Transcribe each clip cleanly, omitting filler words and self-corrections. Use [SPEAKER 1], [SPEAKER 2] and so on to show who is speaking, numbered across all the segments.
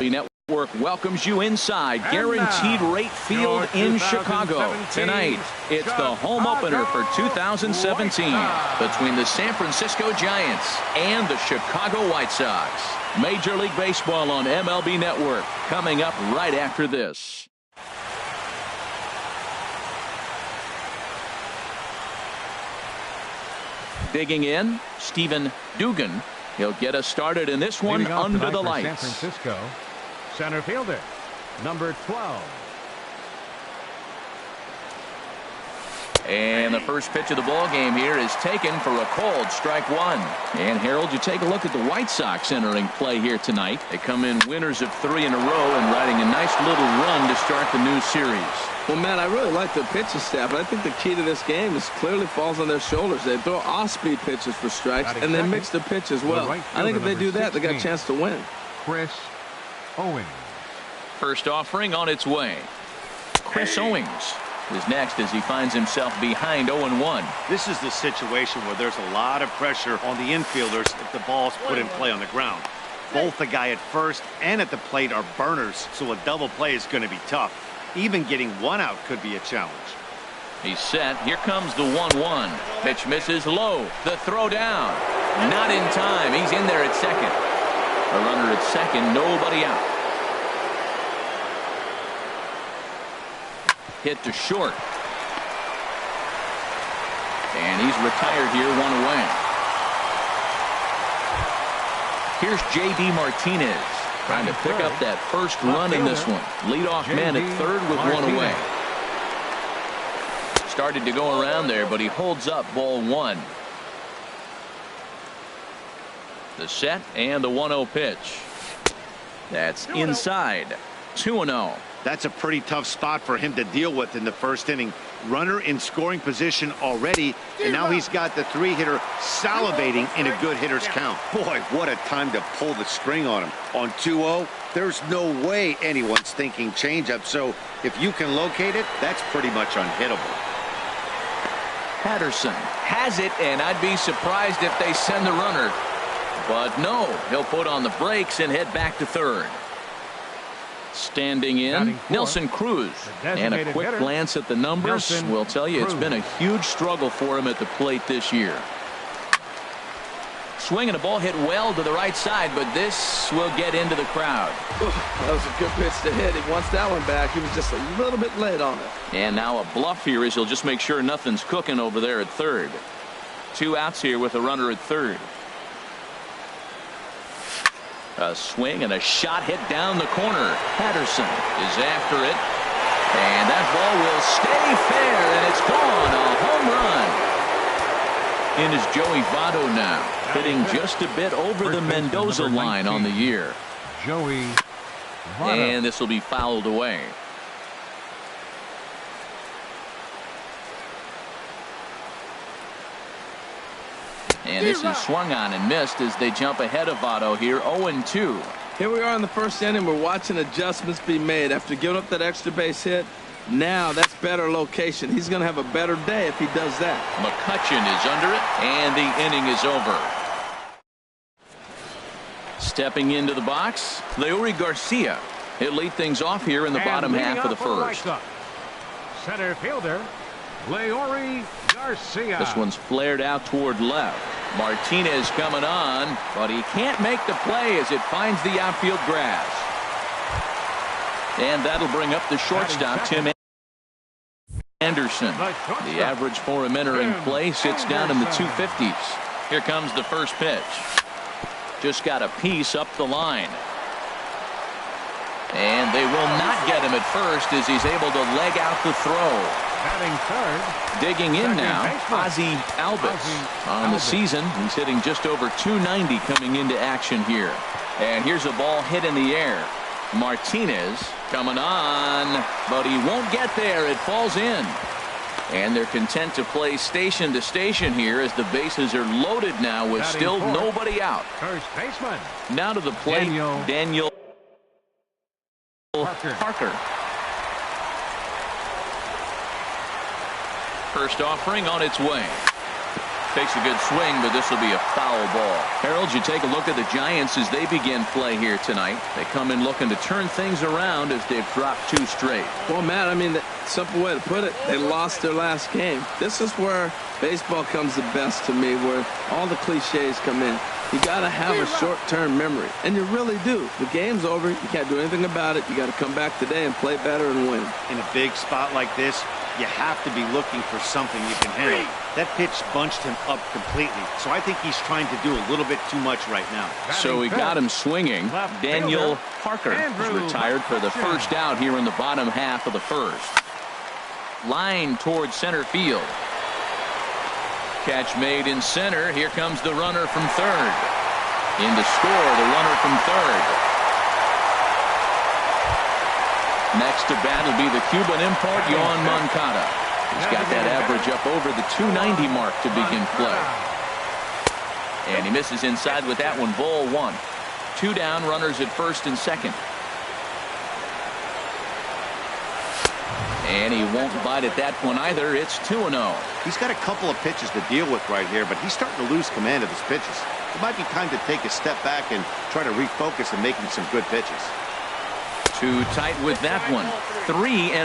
[SPEAKER 1] Network welcomes you inside Guaranteed Rate Field in Chicago. Tonight, it's the home opener for 2017 between the San Francisco Giants and the Chicago White Sox. Major League Baseball on MLB Network coming up right after this. Digging in, Stephen Dugan. He'll get us started in this one under the lights.
[SPEAKER 2] San Francisco, center fielder, number 12.
[SPEAKER 1] And the first pitch of the ball game here is taken for a cold strike one. And Harold, you take a look at the White Sox entering play here tonight. They come in winners of 3 in a row and riding a nice little run to start the new series.
[SPEAKER 3] Well, Matt, I really like the pitching staff, but I think the key to this game is clearly falls on their shoulders. They throw off-speed pitches for strikes, and they mix the pitch as well. I think if they do that, they got a chance to win.
[SPEAKER 2] Chris Owings.
[SPEAKER 1] First offering on its way. Chris Owings is next as he finds himself behind 0-1.
[SPEAKER 4] This is the situation where there's a lot of pressure on the infielders if the ball's put in play on the ground. Both the guy at first and at the plate are burners, so a double play is going to be tough. Even getting one out could be a challenge.
[SPEAKER 1] He's set. Here comes the 1-1. Pitch misses low. The throw down. Not in time. He's in there at second. A runner at second. Nobody out. Hit to short. And he's retired here, 1 away. Here's J.D. Martinez. Trying to pick up that first run in this one. Leadoff man at third with 1 away. Started to go around there, but he holds up ball 1. The set and the 1-0 pitch. That's inside. 2-0.
[SPEAKER 4] That's a pretty tough spot for him to deal with in the first inning. Runner in scoring position already, and now he's got the 3-hitter salivating in a good hitter's count. Boy, what a time to pull the string on him. On 2-0, there's no way anyone's thinking changeup, so if you can locate it, that's pretty much unhittable.
[SPEAKER 1] Patterson has it, and I'd be surprised if they send the runner. But no, he'll put on the brakes and head back to third. Standing in, Nelson Cruz. And a quick glance at the numbers will tell you it's been a huge struggle for him at the plate this year. Swinging a ball hit well to the right side, but this will get into the crowd.
[SPEAKER 3] That was a good pitch to hit. He wants that one back. He was just a little bit late on it.
[SPEAKER 1] And now a bluff here as he'll just make sure nothing's cooking over there at third. 2 outs here with a runner at third. A swing and a shot hit down the corner. Patterson is after it. And that ball will stay fair, and it's gone. A home run. In is Joey Votto now, hitting just a bit over the Mendoza line on the year.
[SPEAKER 2] Joey Votto.
[SPEAKER 1] And this will be fouled away. And this is swung on and missed as they jump ahead of Votto here, 0-2.
[SPEAKER 3] Here we are in the first inning. We're watching adjustments be made after giving up that extra base hit. Now that's better location. He's going to have a better day if he does that.
[SPEAKER 1] McCutchen is under it, and the inning is over. Stepping into the box, Leury Garcia. He'll lead things off here in the bottom half of the first.
[SPEAKER 2] Center fielder, Leury Garcia.
[SPEAKER 1] This one's flared out toward left. Martinez coming on, but he can't make the play as it finds the outfield grass. And that'll bring up the shortstop, Tim Anderson. The average for him entering play sits down in the 250s. Here comes the first pitch. Just got a piece up the line. And they will not get him at first as he's able to leg out the throw. Digging in now, Ozzie Albies. On the season, he's hitting just over 290 coming into action here. And here's a ball hit in the air. Martinez coming on, but he won't get there. It falls in. And they're content to play station to station here as the bases are loaded now with still nobody out.
[SPEAKER 2] First baseman.
[SPEAKER 1] Now to the plate, Daniel Parker. First offering on its way. Takes a good swing, but this will be a foul ball. Harold, you take a look at the Giants as they begin play here tonight. They come in looking to turn things around as they've dropped 2 straight.
[SPEAKER 3] Well, Matt, I mean, the simple way to put it, they lost their last game. This is where baseball comes the best to me, where all the cliches come in. You got to have a short-term memory, and you really do. The game's over. You can't do anything about it. You got to come back today and play better and win.
[SPEAKER 4] In a big spot like this, you have to be looking for something you can handle. That pitch bunched him up completely, so I think he's trying to do a little bit too much right now.
[SPEAKER 1] So he got him swinging. Daniel Parker is retired for the first out here in the bottom half of the first. Line towards center field. Catch made in center. Here comes the runner from third. In to score, the runner from third. Next to bat will be the Cuban import, Yoan Moncada. He's got that average up over the 290 mark to begin play. And he misses inside with that one. Ball 1. 2 down, runners at first and second. And he won't bite at that one either. It's 2-0.
[SPEAKER 4] He's got a couple of pitches to deal with right here, but he's starting to lose command of his pitches. It might be time to take a step back and try to refocus on making some good pitches.
[SPEAKER 1] Too tight with that one. 3-0.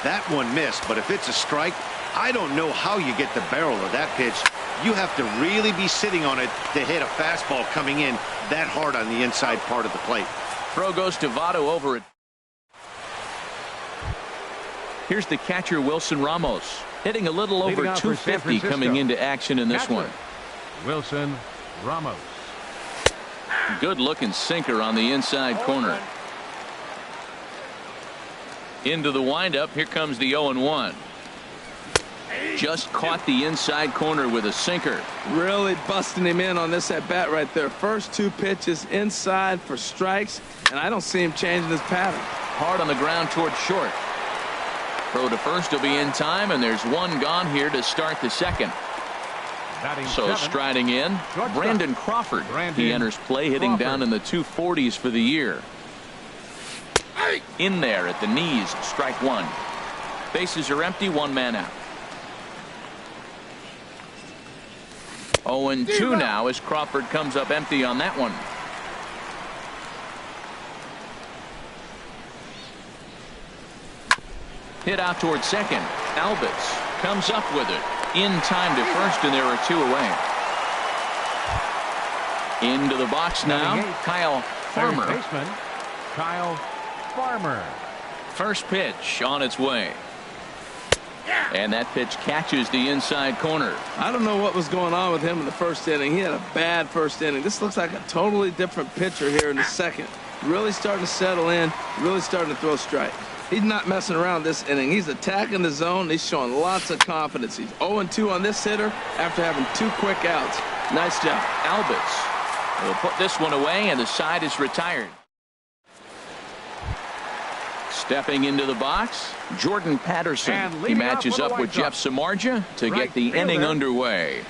[SPEAKER 4] That one missed, but if it's a strike, I don't know how you get the barrel of that pitch. You have to really be sitting on it to hit a fastball coming in that hard on the inside part of the plate.
[SPEAKER 1] Throw goes to Votto over it. Here's the catcher, Wilson Ramos, hitting a little over 250 coming into action in this one.
[SPEAKER 2] Wilson Ramos.
[SPEAKER 1] Good looking sinker on the inside corner. Into the windup. Here comes the 0-1. Just caught the inside corner with a sinker.
[SPEAKER 3] Really busting him in on this at bat right there. First 2 pitches inside for strikes, and I don't see him changing his pattern.
[SPEAKER 1] Hard on the ground towards short. Throw to first will be in time, and there's 1 gone here to start the second. So striding in, Brandon Crawford. He enters play, hitting down in the 240s for the year. In there at the knees, strike 1. Bases are empty, 1 man out. 0-2 now as Crawford comes up empty on that one. Hit out towards second. Albus comes up with it. In time to first, and there are 2 away. Into the box now, Kyle Farmer.
[SPEAKER 2] Third baseman, Kyle Farmer.
[SPEAKER 1] First pitch on its way. And that pitch catches the inside corner.
[SPEAKER 3] I don't know what was going on with him in the first inning. He had a bad first inning. This looks like a totally different pitcher here in the second. Really starting to settle in, really starting to throw strikes. He's not messing around this inning. He's attacking the zone. He's showing lots of confidence. He's 0-2 on this hitter after having 2 quick outs. Nice job.
[SPEAKER 1] Albus will put this one away, and the side is retired. Stepping into the box, Jordan Patterson. He matches up with Jeff Samardzija to get the inning underway.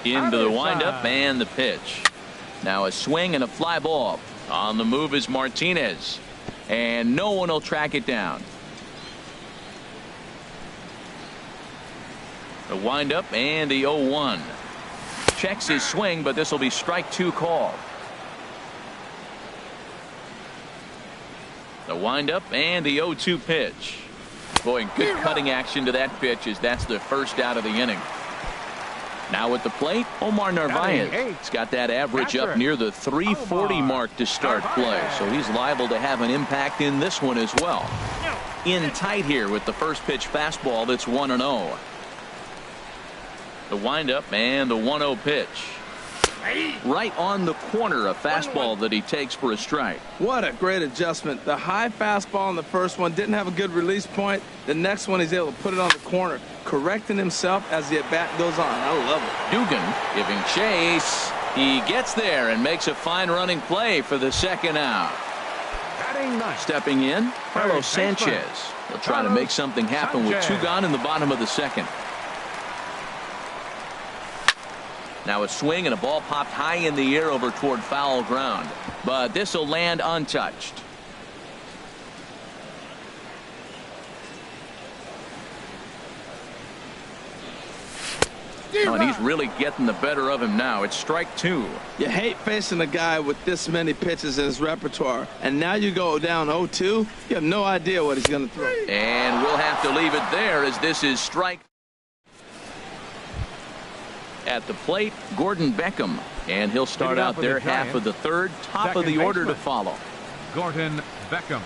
[SPEAKER 1] Into the windup and the pitch. Now a swing and a fly ball. On the move is Martinez. And no one will track it down. The windup and the 0-1. Checks his swing, but this will be strike 2 call. The windup and the 0-2 pitch. Boy, good cutting action to that pitch as that's the first out of the inning. Now at the plate, Omar Narvaez. He's got that average up near the 340 mark to start play, so he's liable to have an impact in this one as well. In tight here with the first pitch fastball that's 1-0. The windup and the 1-0 pitch. Right on the corner, a fastball that he takes for a strike.
[SPEAKER 3] What a great adjustment. The high fastball in the first one didn't have a good release point. The next one he's able to put it on the corner, correcting himself as the at-bat goes on. I love it.
[SPEAKER 1] Dugan giving chase. He gets there and makes a fine running play for the second out. Stepping in, Carlos Sanchez. He'll try to make something happen with 2 gone in the bottom of the second. Now a swing and a ball popped high in the air over toward foul ground, but this will land untouched. Oh, and he's really getting the better of him now. It's strike 2.
[SPEAKER 3] You hate facing a guy with this many pitches in his repertoire, and now you go down 0-2. You have no idea what he's going to throw.
[SPEAKER 1] And we'll have to leave it there as this is strike. At the plate, Gordon Beckham, and he'll start out there half of the third, top of the order to follow.
[SPEAKER 2] Gordon Beckham.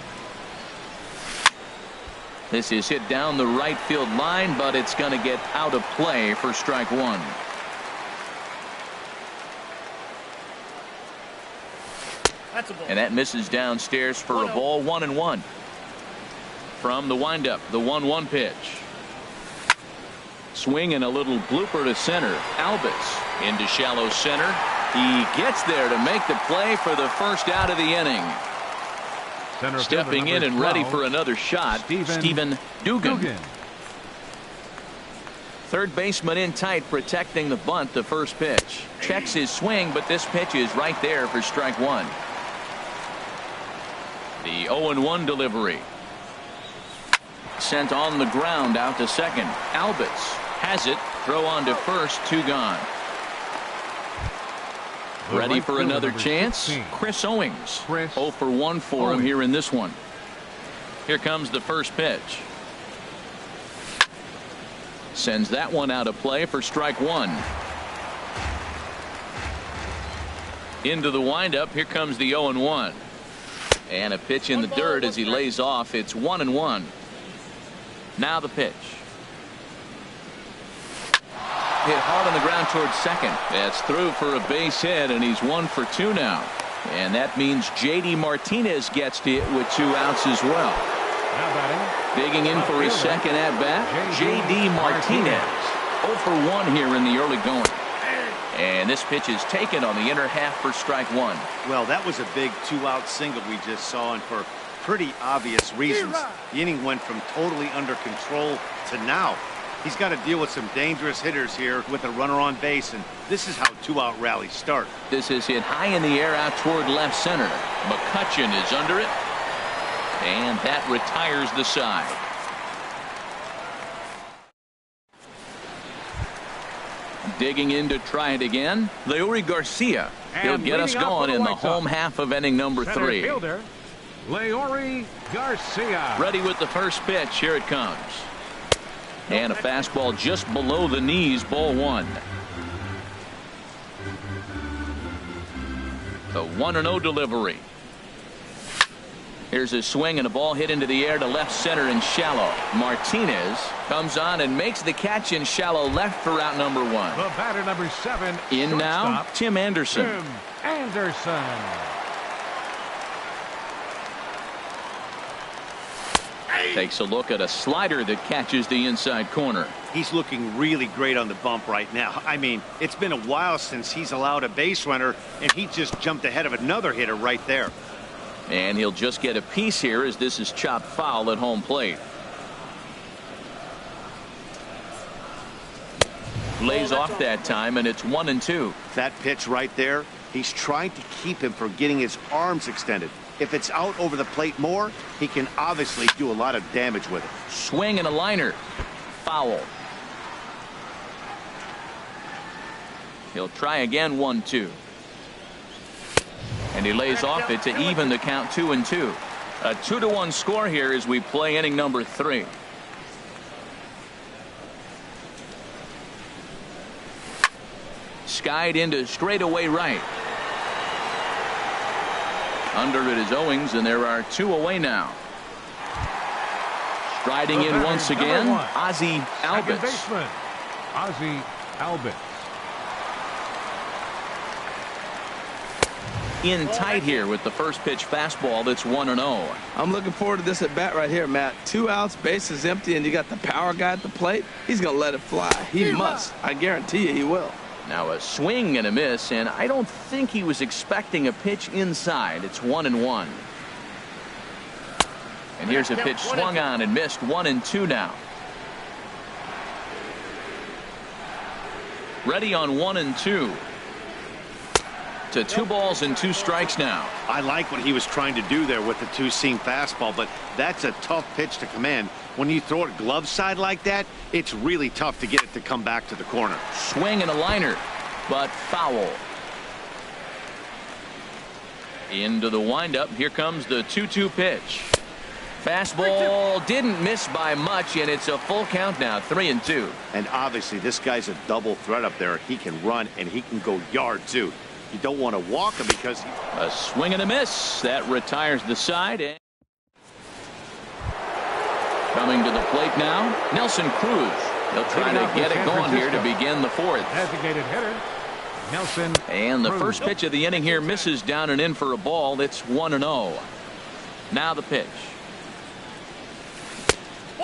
[SPEAKER 1] This is hit down the right field line, but it's going to get out of play for strike 1. And that misses downstairs for a ball. 1-1. From the windup, the 1-1 pitch. Swing and a little blooper to center. Albus into shallow center. He gets there to make the play for the first out of the inning. Stepping in and ready for another shot, Stephen Dugan. Third baseman in tight, protecting the bunt. The first pitch. Checks his swing, but this pitch is right there for strike 1. The 0-1 delivery. Sent on the ground out to second. Albus has it. Throw on to first. 2 gone. Ready for another chance. Chris Owings. 0 for 1 for him here in this one. Here comes the first pitch. Sends that one out of play for strike 1. Into the windup. Here comes the 0-1. And a pitch in the dirt as he lays off. It's 1-1. Now the pitch. Hit hard on the ground towards second. That's through for a base hit, and he's 1 for 2 now. And that means J.D. Martinez gets to it with 2 outs as well. Digging in for his second at bat, J.D. Martinez. 0 for 1 here in the early going. And this pitch is taken on the inner half for strike 1.
[SPEAKER 4] Well, that was a big 2-out single we just saw, and for pretty obvious reasons. The inning went from totally under control to now. He's got to deal with some dangerous hitters here with a runner on base, and this is how 2-out rallies start.
[SPEAKER 1] This is hit high in the air out toward left center. McCutchen is under it, and that retires the side. Digging in to try it again, Leury Garcia. He'll get us going in the home half of inning number 3.
[SPEAKER 2] Fielder, Leury Garcia.
[SPEAKER 1] Ready with the first pitch. Here it comes. And a fastball just below the knees. Ball 1. The 1-0 delivery. Here's a swing and a ball hit into the air to left center and shallow. Martinez comes on and makes the catch in shallow left for out number 1.
[SPEAKER 2] The batter number 7.
[SPEAKER 1] In now, Tim Anderson.
[SPEAKER 2] Tim Anderson.
[SPEAKER 1] Takes a look at a slider that catches the inside corner.
[SPEAKER 4] He's looking really great on the bump right now. I mean, it's been a while since he's allowed a base runner, and he just jumped ahead of another hitter right there.
[SPEAKER 1] And he'll just get a piece here as this is chopped foul at home plate. Lays off that time, and it's 1-2.
[SPEAKER 4] That pitch right there, he's trying to keep him from getting his arms extended. If it's out over the plate more, he can obviously do a lot of damage with it.
[SPEAKER 1] Swing and a liner. Foul. He'll try again. 1-2. And he lays off it to even the count. 2-2. A 2-1 score here as we play inning number 3. Skied into straightaway right. Under it is Owings, and there are 2 away now. Striding in once again, Ozzie Albus.
[SPEAKER 2] Baseman, Ozzie Albus.
[SPEAKER 1] In tight here with the first pitch fastball. That's 1-0.
[SPEAKER 3] I'm looking forward to this at bat right here, Matt. 2 outs, base is empty, and you got the power guy at the plate. He's going to let it fly. He must. I guarantee you he will.
[SPEAKER 1] Now a swing and a miss, and I don't think he was expecting a pitch inside. It's 1-1. And here's a pitch swung on and missed. 1-2 now. Ready on 1-2. To to 2 balls and 2 strikes now.
[SPEAKER 4] I like what he was trying to do there with the two-seam fastball, but that's a tough pitch to command. When you throw it glove side like that, it's really tough to get it to come back to the corner.
[SPEAKER 1] Swing and a liner, but foul. Into the windup. Here comes the 2-2 pitch. Fastball didn't miss by much, and it's a full count now, 3-2.
[SPEAKER 4] And obviously, this guy's a double threat up there. He can run, and he can go yard, too. You don't want to walk him because
[SPEAKER 1] a swing and a miss. That retires the side. And coming to the plate now, Nelson Cruz. They'll try to get it going here to begin the 4th.
[SPEAKER 2] Designated hitter, Nelson
[SPEAKER 1] And the
[SPEAKER 2] Cruz.
[SPEAKER 1] first pitch of the inning here misses down and in for a ball. It's 1-0. Now the pitch.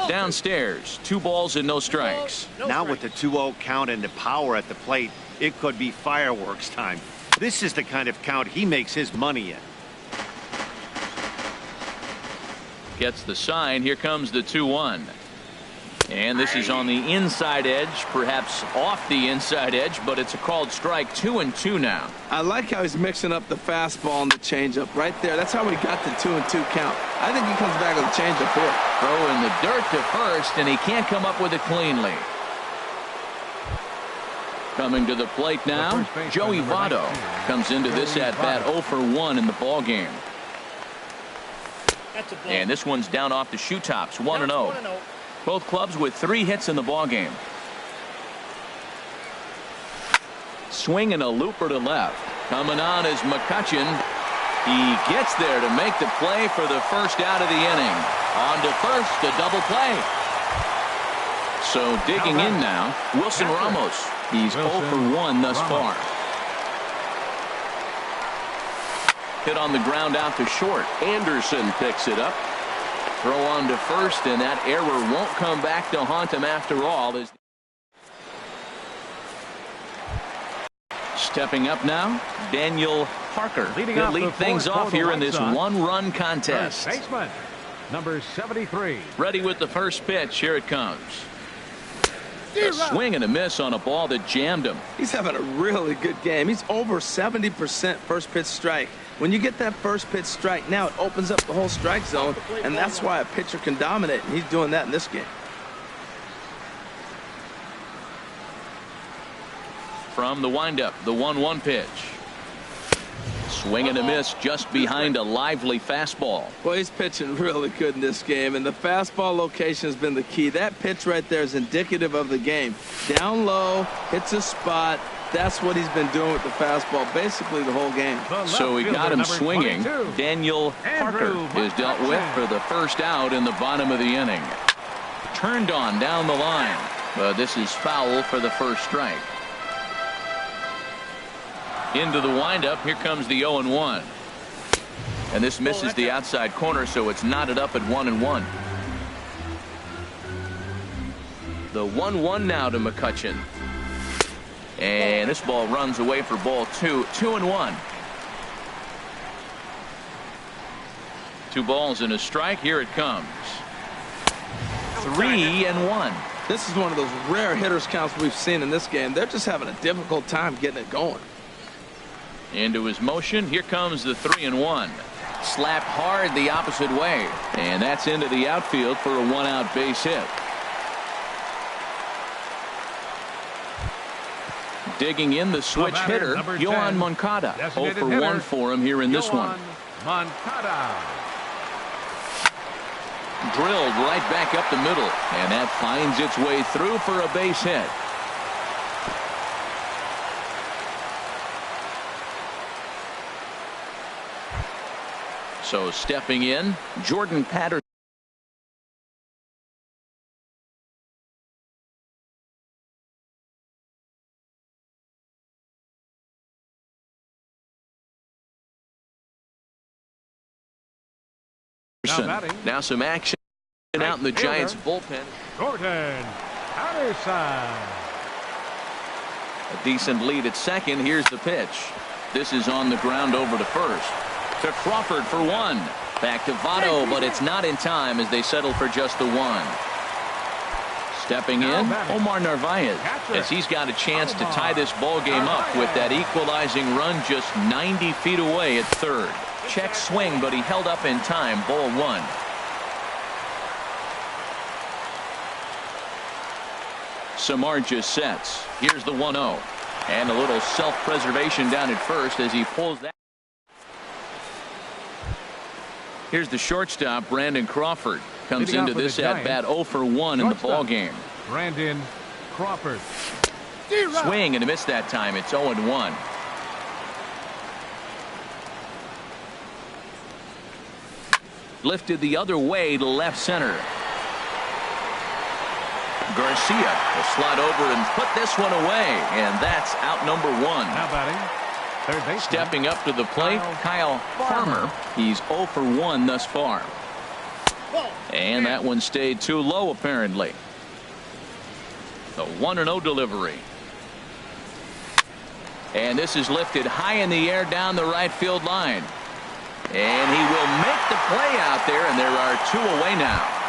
[SPEAKER 1] Downstairs, 2 balls and no strikes.
[SPEAKER 4] Now with the 2-0 count and the power at the plate, it could be fireworks time. This is the kind of count he makes his money in.
[SPEAKER 1] Gets the sign. Here comes the 2-1. And this is on the inside edge, perhaps off the inside edge, but it's a called strike. 2-2 now.
[SPEAKER 3] I like how he's mixing up the fastball and the changeup right there. That's how we got the 2-2 count. I think he comes back with a changeup here.
[SPEAKER 1] Throw in the dirt to first, and he can't come up with it cleanly. Coming to the plate now, Joey Votto comes into this at-bat 0 for 1 in the ball game. And this one's down off the shoe tops, 1-0. Both clubs with 3 hits in the ball game. Swing and a looper to left. Coming on is McCutchen. He gets there to make the play for the first out of the inning. On to first, a double play. So digging in now, Wilson Ramos. He's 0 for 1 thus far. Hit on the ground out to short. Anderson picks it up. Throw on to first, and that error won't come back to haunt him after all. Stepping up now, Daniel Parker. He'll lead things off here in this 1-run contest.
[SPEAKER 2] Baseman, number 73.
[SPEAKER 1] Ready with the first pitch. Here it comes. A swing and a miss on a ball that jammed him.
[SPEAKER 3] He's having a really good game. He's over 70% first pitch strike. When you get that first pitch strike, now it opens up the whole strike zone, and that's why a pitcher can dominate, and he's doing that in this game.
[SPEAKER 1] From the windup, the 1-1 pitch. Swing and a miss just behind a lively fastball.
[SPEAKER 3] Well, he's pitching really good in this game, and the fastball location has been the key. That pitch right there is indicative of the game. Down low, hits a spot. That's what he's been doing with the fastball basically the whole game.
[SPEAKER 1] So he got him swinging. Daniel Parker is dealt with for the first out in the bottom of the inning. Turned on down the line, but this is foul for the first strike. Into the windup. Here comes the 0-1. And this misses the outside corner, so it's knotted up at 1-1. The 1-1 now to McCutchen. And this ball runs away for ball 2. 2-1. 2 balls and a strike. Here it comes. 3-1.
[SPEAKER 3] This is one of those rare hitters counts we've seen in this game. They're just having a difficult time getting it going.
[SPEAKER 1] Into his motion. Here comes the 3-1. Slapped hard the opposite way. And that's into the outfield for a 1-out base hit. Digging in the switch hitter, Yohan Moncada. 0 for 1 for him here in this one.
[SPEAKER 2] Moncada.
[SPEAKER 1] Drilled right back up the middle, and that finds its way through for a base hit. So stepping in, Jordan Patterson. Now some action out in the Giants bullpen.
[SPEAKER 2] Gordon Patterson.
[SPEAKER 1] A decent lead at second. Here's the pitch. This is on the ground over to first. To Crawford for 1. Back to Votto, but it's not in time as they settle for just the 1. Stepping in, Omar Narvaez, as he's got a chance to tie this ball game up with that equalizing run just 90 feet away at third. Check swing, but he held up in time. Ball one. Samardzija sets. Here's the 1-0. And a little self-preservation down at first as he pulls that. Here's the shortstop, Brandon Crawford. Comes into this at-bat 0 for 1 in the ball game.
[SPEAKER 2] Brandon Crawford.
[SPEAKER 1] Swing and a miss that time. It's 0-1. Lifted the other way to left center. Garcia will slide over and put this one away, and that's out number 1.
[SPEAKER 2] Now batting, third baseman.
[SPEAKER 1] Stepping up to the plate, Kyle Farmer. He's 0 for 1 thus far. And that one stayed too low, apparently. The 1-0 delivery. And this is lifted high in the air down the right field line. And he will make the play out there, and there are 2 away now.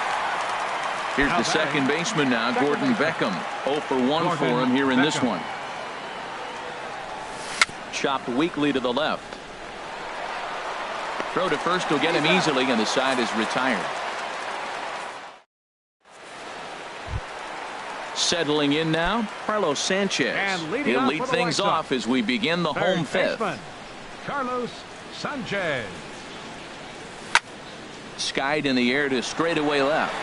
[SPEAKER 1] Here's the second baseman now, Gordon Beckham. 0 for 1 for him here in this one. Chopped weakly to the left. Throw to first will get him easily, and the side is retired. Settling in now, Carlos Sanchez. He'll lead things off as we begin the home fifth.
[SPEAKER 2] Carlos Sanchez.
[SPEAKER 1] Skied in the air to straightaway left.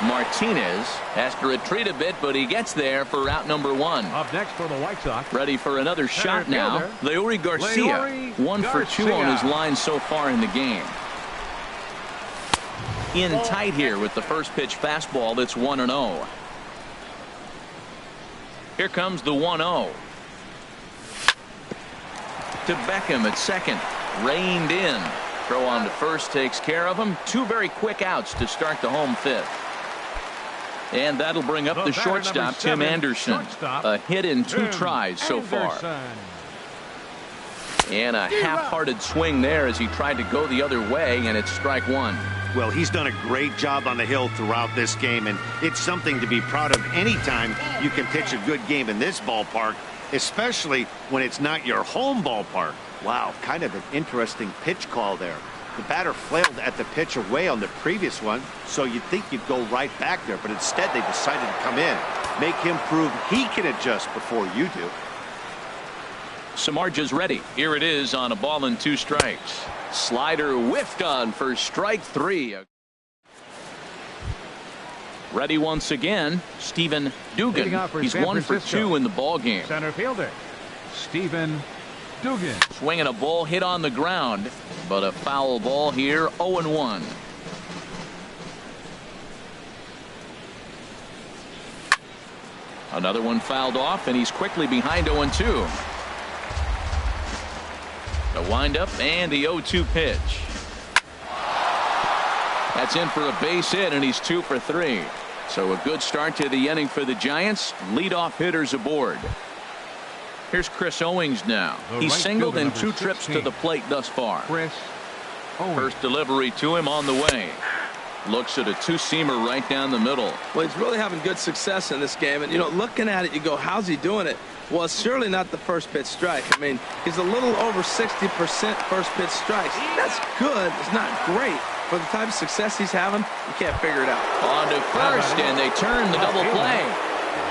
[SPEAKER 1] Martinez has to retreat a bit, but he gets there for route number 1.
[SPEAKER 2] Up next for the White Sox.
[SPEAKER 1] Ready for another shot now. Leury Garcia. 1 for 2 on his line so far in the game. In tight here with the first pitch fastball. That's 1-0. Here comes the 1-0. To Beckham at second. Reined in. Throw on to first takes care of him. 2 very quick outs to start the home fifth. And that'll bring up the shortstop, Tim Anderson. A hit in 2 tries so far. And a half-hearted swing there as he tried to go the other way, and it's strike 1.
[SPEAKER 4] Well, he's done a great job on the hill throughout this game, and it's something to be proud of anytime you can pitch a good game in this ballpark, especially when it's not your home ballpark. Wow, kind of an interesting pitch call there. The batter flailed at the pitch away on the previous one, so you'd think you'd go right back there, but instead they decided to come in. Make him prove he can adjust before you do.
[SPEAKER 1] Samardzija's ready. Here it is on a ball and 2 strikes. Slider whiffed on for strike 3. Ready once again, Stephen Dugan. He's 1 for 2 in the ball game.
[SPEAKER 2] Center fielder, Stephen Dugan.
[SPEAKER 1] Swinging a ball hit on the ground, but a foul ball here, 0-1. Another one fouled off, and he's quickly behind 0-2. The windup and the 0-2 pitch. That's in for a base hit, and he's 2 for 3. So a good start to the inning for the Giants. Leadoff hitters aboard. Here's Chris Owings now. He's singled in 2 trips to the plate thus far. First delivery to him on the way. Looks at a 2-seamer right down the middle.
[SPEAKER 3] Well, he's really having good success in this game. And, you know, looking at it, you go, how's he doing it? Well, it's surely not the first pitch strike. I mean, he's a little over 60% first pitch strikes. That's good. It's not great. For the type of success he's having, you can't figure it out.
[SPEAKER 1] On to first, and they turn the double play.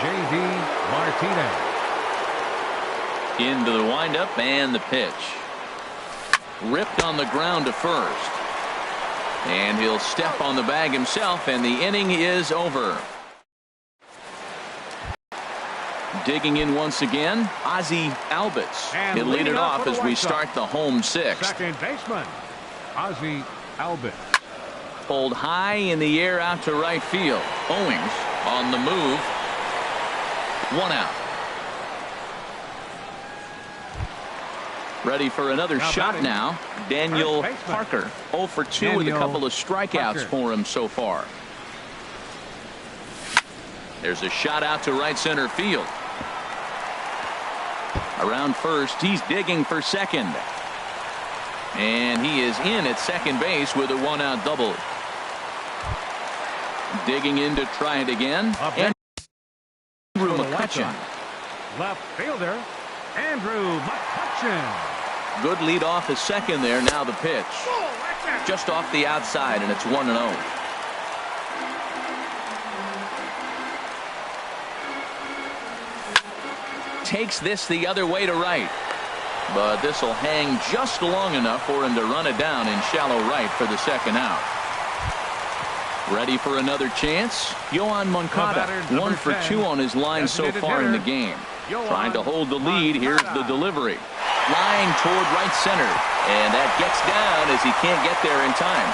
[SPEAKER 2] J.D. Martinez.
[SPEAKER 1] Into the windup and the pitch. Ripped on the ground to first. And he'll step on the bag himself, and the inning is over. Digging in once again, Ozzie Albies. He'll lead it off as we start the home 6th.
[SPEAKER 2] Second baseman, Ozzie Albies.
[SPEAKER 1] Pulled high in the air out to right field. Owings on the move. 1 out. Ready for another shot now. Daniel Parker, 0 for 2 with a couple of strikeouts for him so far. There's a shot out to right center field. Around first, he's digging for second. And he is in at second base with a 1-out double. Digging in to try it again. And Andrew McCutchen.
[SPEAKER 2] Left fielder, Andrew McCutchen.
[SPEAKER 1] Good lead off his second there. Now the pitch. Just off the outside, and it's 1-0. Takes this the other way to right. But this will hang just long enough for him to run it down in shallow right for the second out. Ready for another chance? Yohan Moncada, 1 for 2 on his line so far in the game. Trying to hold the lead. Here's the delivery. Flying toward right center. And that gets down as he can't get there in time.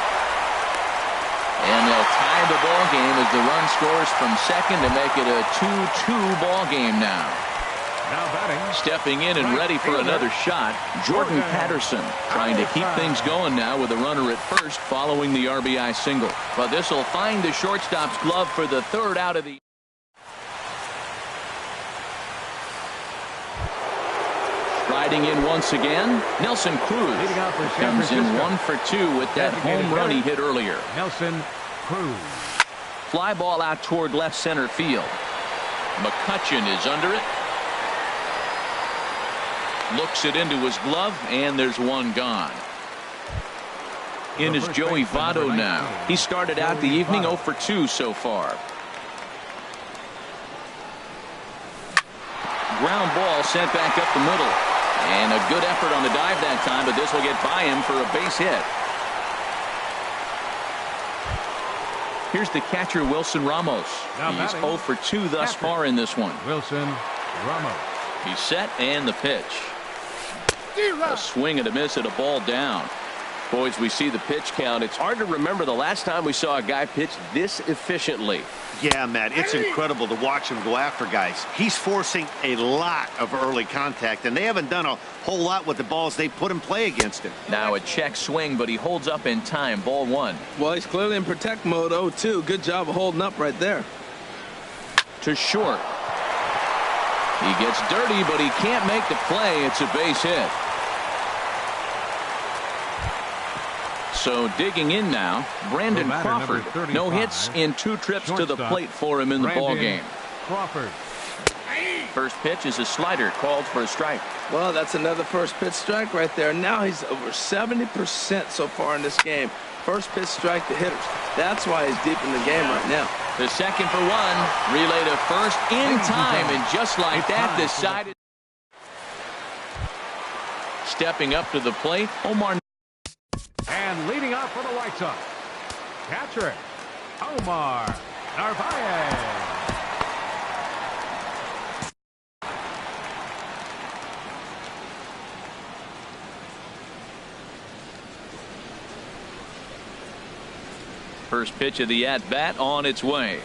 [SPEAKER 1] And they'll tie the ball game as the run scores from second to make it a 2-2 ball game now.
[SPEAKER 2] Now batting.
[SPEAKER 1] Stepping in and ready for another shot, Jordan Patterson, trying to keep things going now with a runner at first following the RBI single. But this will find the shortstop's glove for the third out of the. Striding in once again, Nelson Cruz comes in 1 for 2 with that home run he hit earlier.
[SPEAKER 2] Nelson Cruz.
[SPEAKER 1] Fly ball out toward left center field. McCutchen is under it. Looks it into his glove, and there's one gone. In is Joey Votto now. He started out the evening 0 for 2 so far. Ground ball sent back up the middle. And a good effort on the dive that time, but this will get by him for a base hit. Here's the catcher, Wilson Ramos. He's 0 for 2 thus far in this one.
[SPEAKER 2] Wilson Ramos.
[SPEAKER 1] He's set, and the pitch. A swing and a miss at a ball down. Boys, we see the pitch count. It's hard to remember the last time we saw a guy pitch this efficiently.
[SPEAKER 4] Yeah, Matt, it's incredible to watch him go after guys. He's forcing a lot of early contact, and they haven't done a whole lot with the balls they put in play against him.
[SPEAKER 1] Now a check swing, but he holds up in time. Ball 1.
[SPEAKER 3] Well, he's clearly in protect mode. 0-2. Good job of holding up right there.
[SPEAKER 1] To short. He gets dirty, but he can't make the play. It's a base hit. So digging in now, Brandon Crawford. No hits in 2 trips to the plate for him in the ball game.
[SPEAKER 2] Crawford.
[SPEAKER 1] First pitch is a slider called for a strike.
[SPEAKER 3] Well, that's another first pitch strike right there. Now he's over 70% so far in this game. First pitch strike to hitters. That's why he's deep in the game right now.
[SPEAKER 1] The second for 1. Relay to first in time, and just like that decided. Stepping up to the plate, Omar.
[SPEAKER 2] And leading off for the White Sox, catcher Omar Narvaez.
[SPEAKER 1] First pitch of the at-bat on its way.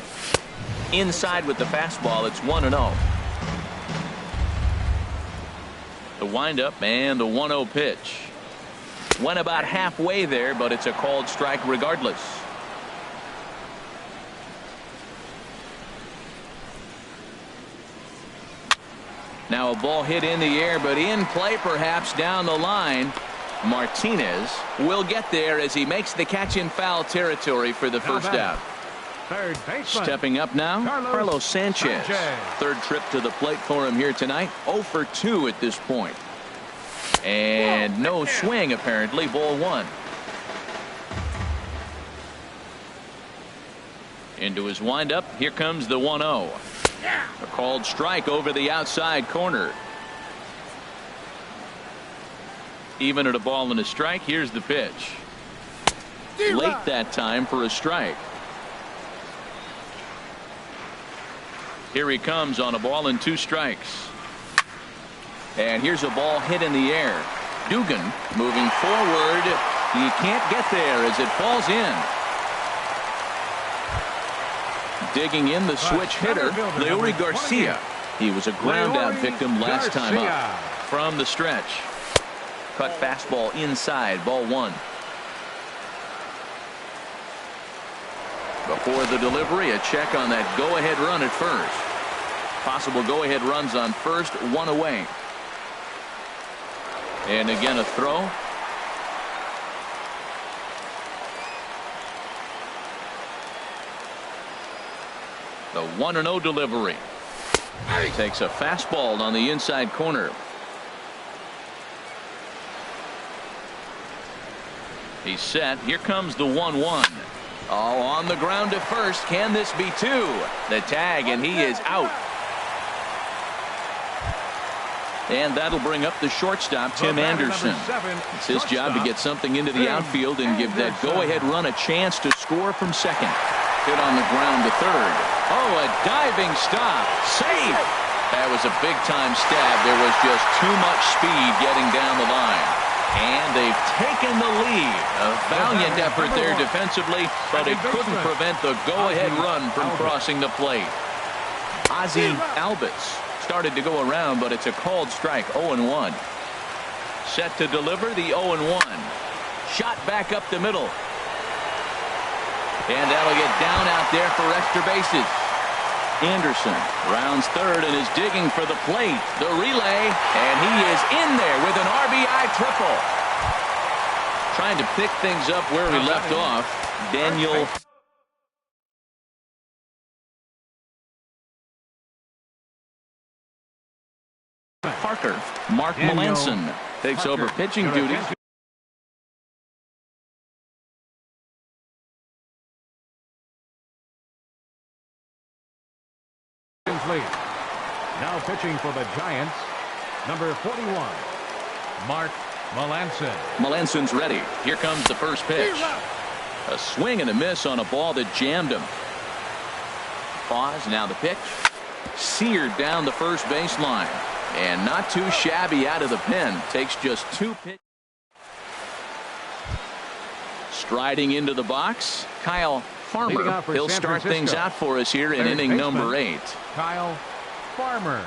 [SPEAKER 1] Inside with the fastball, it's 1-0. The windup and the 1-0 pitch. Went about halfway there, but it's a called strike regardless. Now a ball hit in the air, but in play perhaps down the line. Martinez will get there as he makes the catch in foul territory for the first out.
[SPEAKER 2] Third baseman.
[SPEAKER 1] Stepping up now, Carlos Sanchez. Third trip to the plate for him here tonight. 0 for 2 at this point. And no swing apparently. Ball 1. Into his windup. Here comes the 1-0. A called strike over the outside corner. Even at a ball and a strike. Here's the pitch. Late that time for a strike. Here he comes on a ball and 2 strikes. And here's a ball hit in the air. Dugan moving forward. He can't get there as it falls in. Digging in the switch hitter, Leury Garcia. He was a ground out victim last time up. From the stretch. Cut fastball inside. Ball 1. Before the delivery, a check on that go-ahead run at first. Possible go-ahead runs on first, 1 away. And again a throw. The 1-0 delivery. Takes a fastball on the inside corner. He's set. Here comes the 1-1. Oh, on the ground to first. Can this be two? The tag, and he is out. And that'll bring up the shortstop, Tim Anderson. It's his job to get something into the outfield and give that go-ahead run a chance to score from second. Hit on the ground to third. Oh, a diving stop. Safe. That was a big-time stab. There was just too much speed getting down the line. And they've taken the lead. A valiant effort there defensively, but it couldn't prevent the go-ahead run from crossing the plate. Ixeyz80 started to go around, but it's a called strike. 0-1. Set to deliver the 0-1. Shot back up the middle. And that'll get down out there for extra bases. Anderson rounds third and is digging for the plate. The relay, and he is in there with an RBI triple. Trying to pick things up where we left off. Daniel Parker. Mark Melanson takes over pitching duties.
[SPEAKER 2] Now pitching for the Giants, number 41, Mark Melanson.
[SPEAKER 1] Melanson's ready. Here comes the first pitch. A swing and a miss on a ball that jammed him. Pause. Now the pitch. Seared down the first baseline. And not too shabby out of the pen. Takes just 2 pitches. Striding into the box, Kyle Farmer. He'll start things out for us here in inning number 8.
[SPEAKER 2] Kyle Farmer.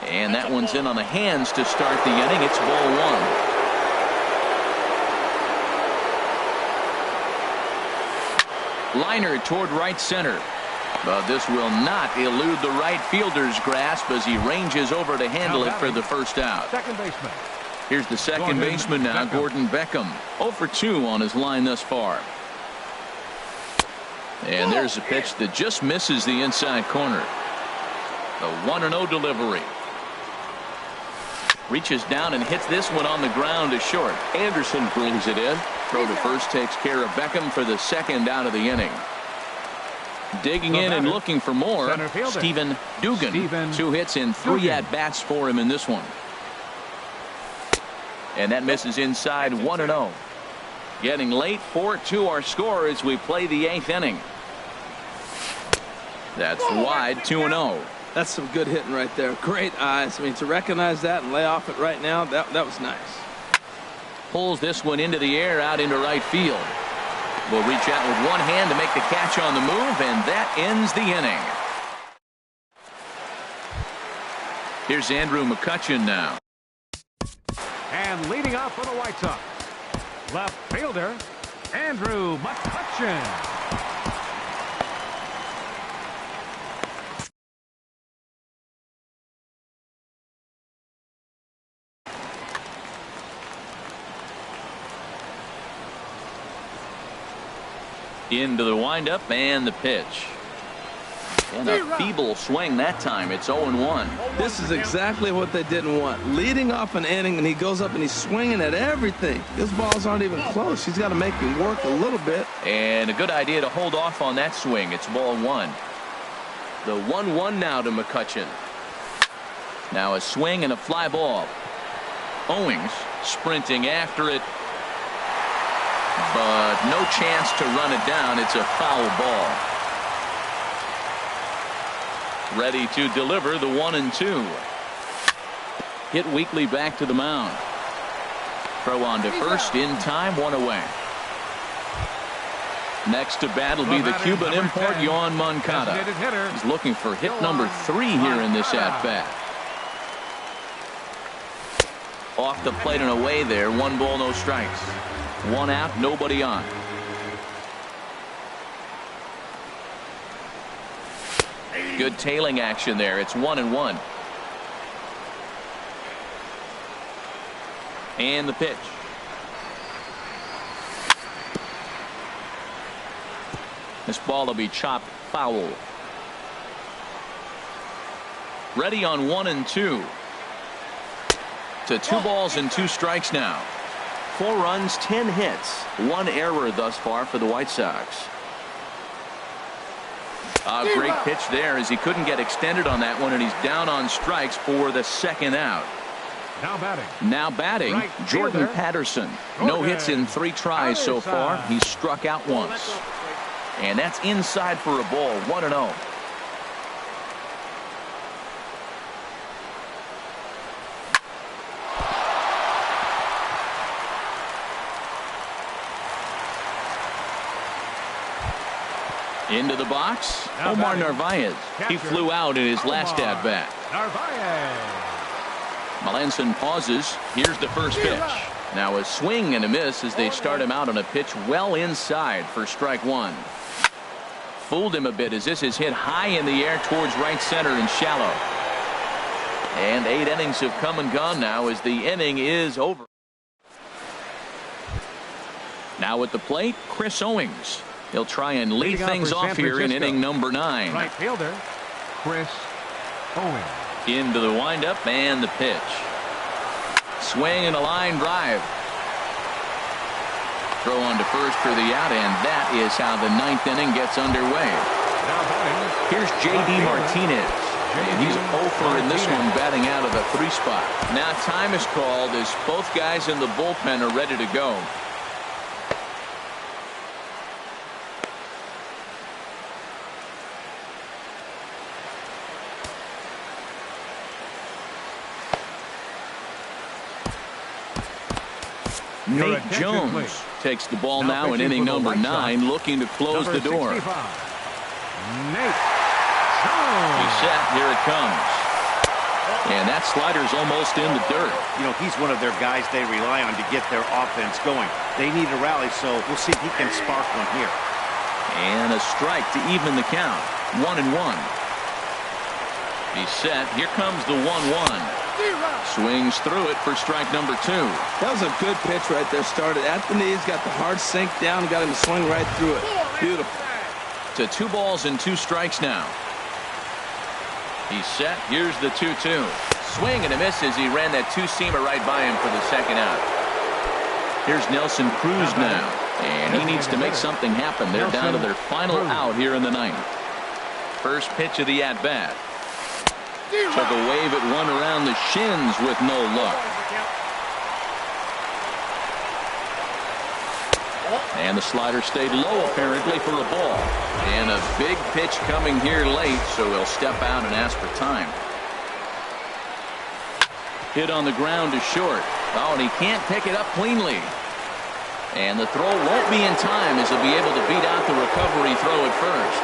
[SPEAKER 1] And that one's in on the hands to start the inning. It's ball 1. Liner toward right center. But this will not elude the right fielder's grasp as he ranges over to handle it for the first out.
[SPEAKER 2] Second baseman.
[SPEAKER 1] Here's the second baseman now, Gordon Beckham. 0 for 2 on his line thus far. And there's a pitch that just misses the inside corner. The 1-0 delivery. Reaches down and hits this one on the ground to short. Anderson brings it in. Throw to first takes care of Beckham for the second out of the inning. Digging in and looking for more, Stephen Dugan. 2 hits and 3 at-bats for him in this one. And that misses inside. 1-0. Getting late. 4-2 our score as we play the 8th inning. That's wide. 2-0.
[SPEAKER 3] That's some good hitting right there. Great eyes. I mean, to recognize that and lay off it right now, that was nice.
[SPEAKER 1] Pulls this one into the air out into right field. Will reach out with one hand to make the catch on the move, and that ends the inning. Here's Andrew McCutchen now.
[SPEAKER 2] And leading off for the White Sox, left fielder Andrew McCutchen.
[SPEAKER 1] Into the windup and the pitch. And a feeble swing that time. It's 0-1.
[SPEAKER 3] This is exactly what they didn't want. Leading off an inning, and he goes up and he's swinging at everything. His balls aren't even close. He's got to make him work a little bit.
[SPEAKER 1] And a good idea to hold off on that swing. It's ball 1. The 1-1 now to McCutchen. Now a swing and a fly ball. Owings sprinting after it. But no chance to run it down. It's a foul ball. Ready to deliver the 1-2. Hit weakly back to the mound. Throw on to first in time. 1 away. Next to bat will be the Cuban import, Yohan Moncada. He's looking for hit number 3 here in this at-bat. Off the plate and away there. 1 ball, no strikes. 1 out, nobody on. Good tailing action there. It's 1-1. And the pitch. This ball will be chopped foul. Ready on 1-2. To 2 balls and 2 strikes now. 4 runs, 10 hits, 1 error thus far for the White Sox. A great pitch there as he couldn't get extended on that one, and he's down on strikes for the 2nd out. Now batting, right Jordan Patterson. No hits in 3 tries so far. He's struck out once. And that's inside for a ball, 1-0. Into the box, Omar Narvaez. He flew out in his last at-bat. Melanson pauses. Here's the first pitch. Now a swing and a miss as they start him out on a pitch well inside for strike 1. Fooled him a bit as this is hit high in the air towards right center and shallow. And 8 innings have come and gone now as the inning is over. Now at the plate, Chris Owings. He'll try and lead things off here in inning number 9.
[SPEAKER 2] Right fielder, Chris Owings.
[SPEAKER 1] Into the windup and the pitch. Swing and a line drive. Throw on to first for the out, and that is how the 9th inning gets underway. Here's J.D. Martinez. And he's 0 in this one, batting out of the 3 spot. Now time is called as both guys in the bullpen are ready to go. Nate Jones takes the ball now in inning number 9, looking to close the door.
[SPEAKER 2] Nate
[SPEAKER 1] He's set. Here it comes. And that slider's almost in the dirt.
[SPEAKER 4] You know, he's one of their guys they rely on to get their offense going. They need a rally, so we'll see if he can spark one here.
[SPEAKER 1] And a strike to even the count. 1-1. He's set. Here comes the 1-1. Swings through it for strike number 2.
[SPEAKER 3] That was a good pitch right there. Started at the knees, got the hard sink down, got him to swing right through it. Beautiful.
[SPEAKER 1] To 2 balls and 2 strikes now. He's set. Here's the 2-2. Swing and a miss as he ran that 2-seamer right by him for the 2nd out. Here's Nelson Cruz now. And he needs to make something happen. They're down to their final out here in the 9th. First pitch of the at-bat. Took a wave at one around the shins with no luck. And the slider stayed low apparently for a ball. And a big pitch coming here late, so he'll step out and ask for time. Hit on the ground to short. Oh, and he can't pick it up cleanly. And the throw won't be in time as he'll be able to beat out the recovery throw at first.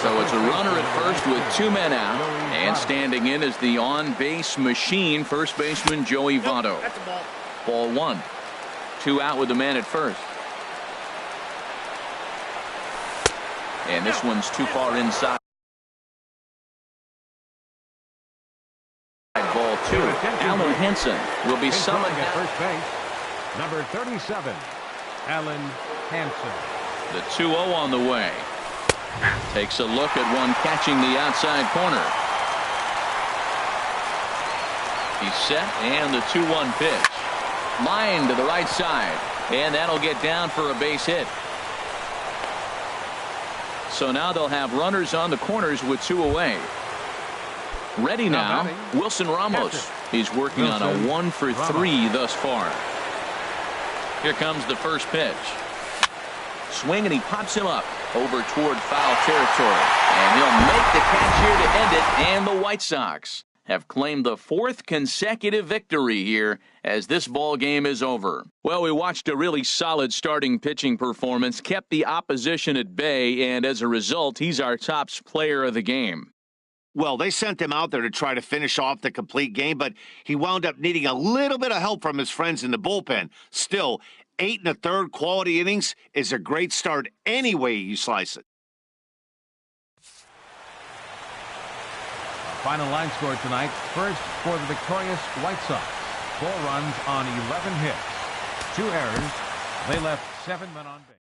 [SPEAKER 1] So it's a runner at first with 2 men out, and standing in is the on-base machine, first baseman Joey Votto. Ball 1. 2 out with the man at first. And this one's too far inside. Ball 2. Alan Henson will be summoned
[SPEAKER 2] at first base. Number 37, Alan Hansen.
[SPEAKER 1] The 2-0 on the way. Takes a look at one catching the outside corner. He's set, and the 2-1 pitch. Line to the right side, and that'll get down for a base hit. So now they'll have runners on the corners with 2 away. Ready now, Wilson Ramos. He's working on a 1 for 3 thus far. Here comes the first pitch. Swing, and he pops him up over toward foul territory. And he'll make the catch here to end it. And the White Sox have claimed the 4th consecutive victory here as this ball game is over. Well, we watched a really solid starting pitching performance, kept the opposition at bay, and as a result, he's our top player of the game.
[SPEAKER 4] Well, they sent him out there to try to finish off the complete game, but he wound up needing a little bit of help from his friends in the bullpen. Still, 8 1/3 quality innings is a great start any way you slice it.
[SPEAKER 2] Final line score tonight. First for the victorious White Sox. 4 runs on 11 hits. 2 errors. They left 7 men on base.